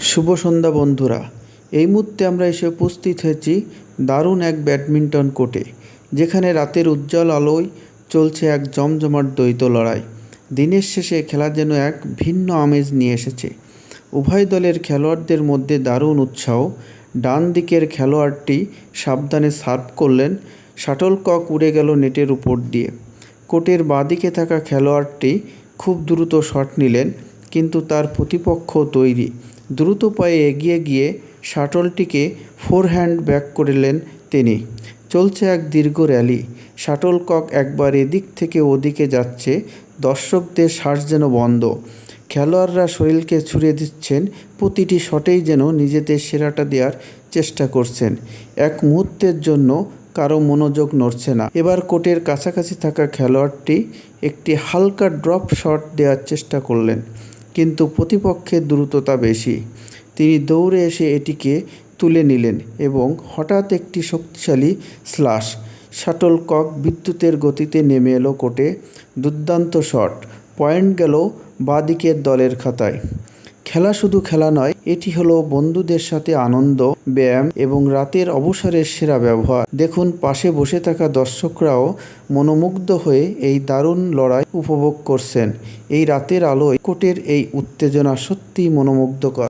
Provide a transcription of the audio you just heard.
শুভ সন্ধ্যা বন্ধুরা। এই মুহূর্তে আমরা এসে উপস্থিত হয়েছি দারুণ এক ব্যাডমিন্টন কোর্টে, যেখানে রাতের উজ্জ্বল আলোয় চলছে এক জমজমাট দ্বৈত লড়াই। দিনের শেষে খেলা যেন এক ভিন্ন আমেজ নিয়ে এসেছে। উভয় দলের খেলোয়াড়দের মধ্যে দারুণ উৎসাহ। ডান দিকের খেলোয়াড়টি সাবধানে সার্ভ করলেন, শাটলকক উড়ে গেল নেটের উপর দিয়ে। কোর্টের বাঁদিকে থাকা খেলোয়াড়টি খুব দ্রুত শট নিলেন, কিন্তু তার প্রতিপক্ষ তৈরি। দ্রুত পায়ে এগিয়ে গিয়ে শাটলটিকে ফোরহ্যান্ড ব্যাক করলেন তিনি। চলছে এক দীর্ঘ র্যালি। শাটলকক একবার এদিক থেকে ওদিকে যাচ্ছে, দর্শকদের শ্বাস যেন বন্ধ। খেলোয়াড়রা শরীরকে ছুড়ে দিচ্ছেন, প্রতিটি শটেই যেন নিজেদের সেরাটা দেওয়ার চেষ্টা করছেন। এক মুহূর্তের জন্য কারো মনোযোগ নড়ছে না। এবার কোর্টের কাছাকাছি থাকা খেলোয়াড়টি একটি হালকা ড্রপ শট দেওয়ার চেষ্টা করলেন, কিন্তু প্রতিপক্ষের দ্রুততা বেশি। তিনি দৌড়ে এসে এটিকে তুলে নিলেন এবং হঠাৎ একটি শক্তিশালী স্ল্যাশ। শাটলকক বিদ্যুতের গতিতে নেমে এলো কোর্টে। দুর্দান্ত শট। পয়েন্ট গেল বাঁ দিকের দলের খাতায়। খেলা শুধু খেলা নয়, এটি হলো বন্ধুদের সাথে আনন্দ, ব্যায়াম এবং রাতের অবসরের সেরা ব্যবহার। দেখুন, পাশে বসে থাকা দর্শকরাও মনোমুগ্ধ হয়ে এই দারুণ লড়াই উপভোগ করছেন। এই রাতের আলোয় কোর্টের এই উত্তেজনা সত্যিই মনোমুগ্ধকর।